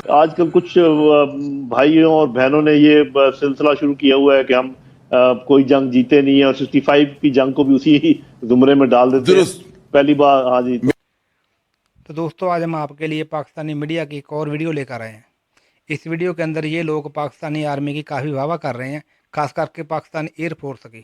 آج کل کچھ بھائیوں اور بہنوں نے یہ سلسلہ شروع کیا ہوا ہے کہ ہم کوئی جنگ جیتے نہیں ہیں اور 65 کی جنگ کو بھی اسی زمرے میں ڈال دیتے ہیں. پہلی بار ہاں جی. تو دوستو آج ہم آپ کے لیے پاکستانی میڈیا کی ایک اور ویڈیو لے کر آئے ہیں. اس ویڈیو کے اندر یہ لوگ پاکستانی آرمی کی کافی واہ واہ کر رہے ہیں، خاص کر کے پاکستانی ایئر فورس کی.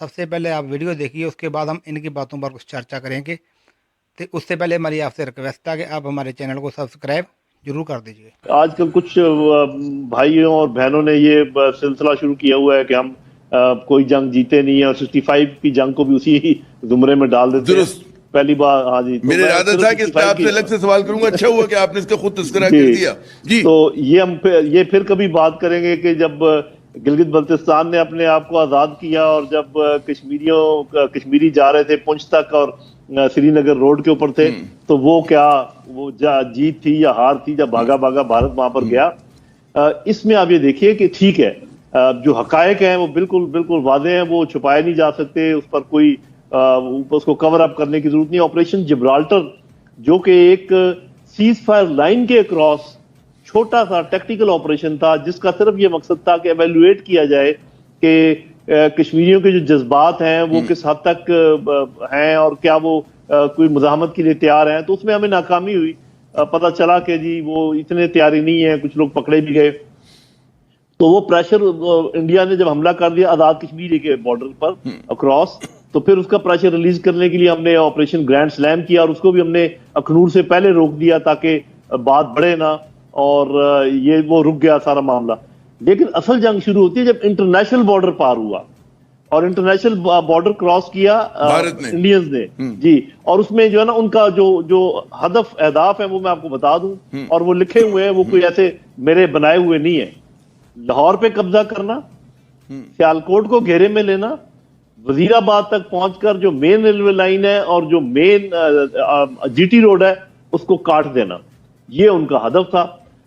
سب سے پہلے آپ ویڈیو دیکھیے، اس کے بعد ہم ان کی باتوں پر کچھ چرچا کریں گے. تو اس سے پہلے ہماری آپ سے ریکویسٹ ہے کہ آپ ہمارے چینل کو سبسکرائب ضرور کر دیجیے. آج کل کچھ بھائیوں اور بہنوں نے یہ سلسلہ شروع کیا ہوا ہے کہ ہم کوئی جنگ جیتے نہیں ہیں اور 65 کی جنگ کو بھی اسی زمرے میں ڈال دیتے ہیں. پہلی بار ہاں جی. میرے ارادہ تھا کہ اس پہ آپ سے الگ سے سوال کروں گا، اچھا ہوا کہ آپ نے اس کا خود تذکرہ کر دیا. جی تو یہ پھر کبھی بات کریں گے کہ جب گلگت بلتستان نے اپنے آپ کو آزاد کیا اور جب کشمیری جا رہے تھے پنچ تک اور سری نگر روڈ کے اوپر تھے، تو وہ کیا وہ جیت تھی یا ہار تھی جب بھاگا بھارت وہاں پر گیا. اس میں آپ یہ دیکھیے کہ ٹھیک ہے، جو حقائق ہیں وہ بالکل واضح ہیں، وہ چھپائے نہیں جا سکتے، اس پر کوئی اس کو کور اپ کرنے کی ضرورت نہیں. آپریشن جبرالٹر جو کہ ایک سیز فائر لائن کے اکراس چھوٹا سا ٹیکٹیکل آپریشن تھا، جس کا صرف یہ مقصد تھا کہ ایویلویٹ کیا جائے کہ کشمیریوں کے جو جذبات ہیں وہ کس حد تک ہیں اور کیا وہ کوئی مزاحمت کے لیے تیار ہیں. تو اس میں ہمیں ناکامی ہوئی. پتہ چلا کہ جی وہ اتنے تیاری نہیں ہیں، کچھ لوگ پکڑے بھی گئے. تو وہ پریشر انڈیا نے جب حملہ کر دیا آزاد کشمیری کے بارڈر پر اکراس، تو پھر اس کا پریشر ریلیز کرنے کے لیے ہم نے آپریشن گرینڈ سلیم کیا اور اس کو بھی ہم نے اخنور سے پہلے روک دیا تاکہ بات بڑھے نہ، اور یہ وہ رک گیا سارا معاملہ. لیکن اصل جنگ شروع ہوتی ہے جب انٹرنیشنل بارڈر پار ہوا اور انٹرنیشنل بارڈر کراس کیا انڈینز نے جی. اور اس میں جو ہے نا ان کا جو اہداف ہیں وہ میں آپ کو بتا دوں، اور وہ لکھے ہوئے ہیں، وہ کوئی ایسے میرے بنائے ہوئے نہیں ہیں. لاہور پہ قبضہ کرنا، سیالکوٹ کو گھیرے میں لینا، وزیر آباد تک پہنچ کر جو مین ریلوے لائن ہے اور جو مین جی ٹی روڈ ہے اس کو کاٹ دینا، یہ ان کا ہدف تھا.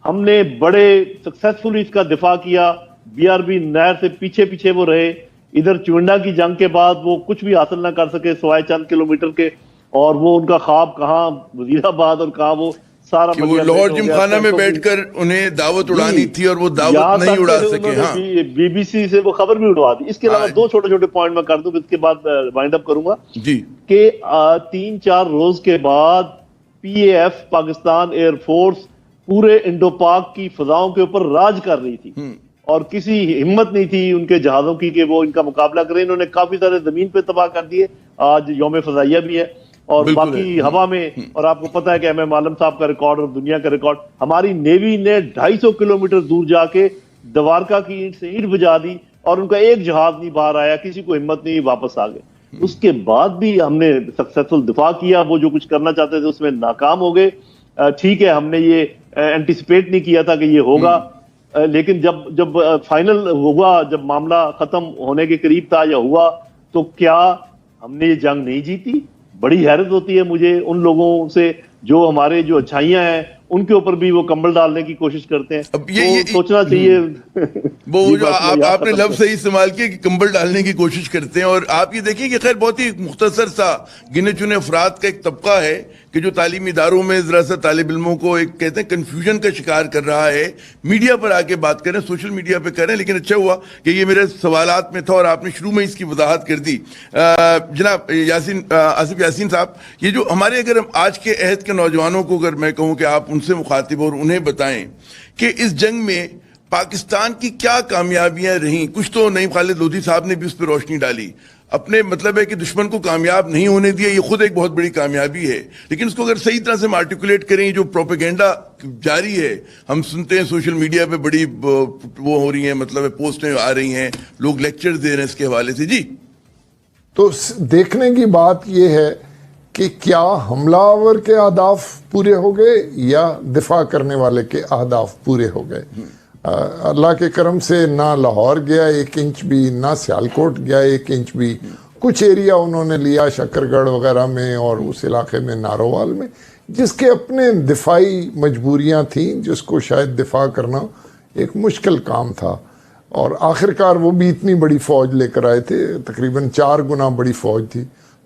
ہم نے بڑے سکسیسفلی اس کا دفاع کیا. بی آر بی نہر سے پیچھے وہ رہے. ادھر چونڈا کی جنگ کے بعد وہ کچھ بھی حاصل نہ کر سکے سوائے چند کلومیٹر کے، اور وہ ان کا خواب کہاں وزیر آباد اور کہاں وہ سارا وہ لاہور جم خانہ میں بیٹھ کر انہیں دعوت اڑانی تھی اور وہ دعوت نہیں اڑا سکے. بی بی سی سے وہ خبر بھی اڑوا دی. اس کے علاوہ دو چھوٹے پوائنٹ میں کر دوں، اس کے بعد وائنڈ اپ کروں گا کہ 3-4 روز کے بعد P A F Pakistan air force پورے انڈو پاک کی فضاؤں کے اوپر راج کر رہی تھی اور کسی ہمت نہیں تھی ان کے جہازوں کی کہ وہ ان کا مقابلہ کریں. انہوں نے کافی سارے زمین پہ تباہ کر دیے. آج یوم فضائیہ بھی ہے اور باقی ہوا میں، اور آپ کو پتا ہے کہ ایم عالم صاحب کا ریکارڈ اور دنیا کا ریکارڈ، ہماری نیوی نے 250 کلومیٹر دور جا کے دوارکا کی اینٹ سے اینٹ بجا دی اور ان کا ایک جہاز نہیں باہر آیا، کسی کو ہمت نہیں، واپس آ گئے. اس کے بعد بھی ہم نے سکسیسفل دفاع کیا. وہ جو کچھ کرنا چاہتے تھے اس میں ناکام ہو گئے. ٹھیک ہے، ہم نے یہ اینٹیسپیٹ نہیں کیا تھا کہ یہ ہوگا، لیکن جب فائنل ہوا، جب معاملہ ختم ہونے کے قریب تھا یا ہوا، تو کیا ہم نے یہ جنگ نہیں جیتی؟ بڑی حیرت ہوتی ہے مجھے ان لوگوں سے جو ہمارے جو اچھائیاں ہیں ان کے اوپر بھی وہ کمبل ڈالنے کی کوشش کرتے ہیں. اب یہ سوچنا چاہیے. وہ جو آپ نے لفظ صحیح استعمال کیا کہ کمبل ڈالنے کی کوشش کرتے ہیں. اور آپ یہ دیکھیں کہ خیر بہت ہی مختصر سا گنے چنے افراد کا ایک طبقہ ہے کہ جو تعلیمی اداروں میں ذرا سا طالب علموں کو ایک کہتے ہیں کنفیوژن کا شکار کر رہا ہے. میڈیا پر آ کے بات کریں، سوشل میڈیا پہ کریں، لیکن اچھا ہوا کہ یہ میرے سوالات میں تھا اور آپ نے شروع میں اس کی وضاحت کر دی. جناب آصف یاسین صاحب، یہ جو ہمارے اگر ہم آج کے عہد کے نوجوانوں کو اگر میں کہوں کہ آپ ان سے مخاطب اور انہیں بتائیں کہ اس جنگ میں پاکستان کی کیا کامیابیاں رہیں. کچھ تو نعیم خالد لودھی صاحب نے بھی اس پہ روشنی ڈالی. اپنے مطلب ہے کہ دشمن کو کامیاب نہیں ہونے دیا، یہ خود ایک بہت بڑی کامیابی ہے. لیکن اس کو اگر صحیح طرح سے آرٹیکولیٹ کریں، جو پروپیگنڈا جاری ہے، ہم سنتے ہیں سوشل میڈیا پہ بڑی وہ ہو رہی ہیں، مطلب پوسٹیں آ رہی ہیں، لوگ لیکچر دے رہے ہیں اس کے حوالے سے. جی تو دیکھنے کی بات یہ ہے کہ کیا حملہ آور کے اہداف پورے ہو گئے یا دفاع کرنے والے کے اہداف پورے ہو گئے. اللہ کے کرم سے نہ لاہور گیا 1 انچ بھی، نہ سیالکوٹ گیا 1 انچ بھی. کچھ ایریا انہوں نے لیا شکر گڑھ وغیرہ میں اور اس علاقے میں نارووال میں، جس کے اپنے دفاعی مجبوریاں تھیں، جس کو شاید دفاع کرنا ایک مشکل کام تھا. اور آخرکار وہ بھی اتنی بڑی فوج لے کر آئے تھے، تقریباً 4 گنا بڑی فوج تھی.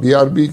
BRB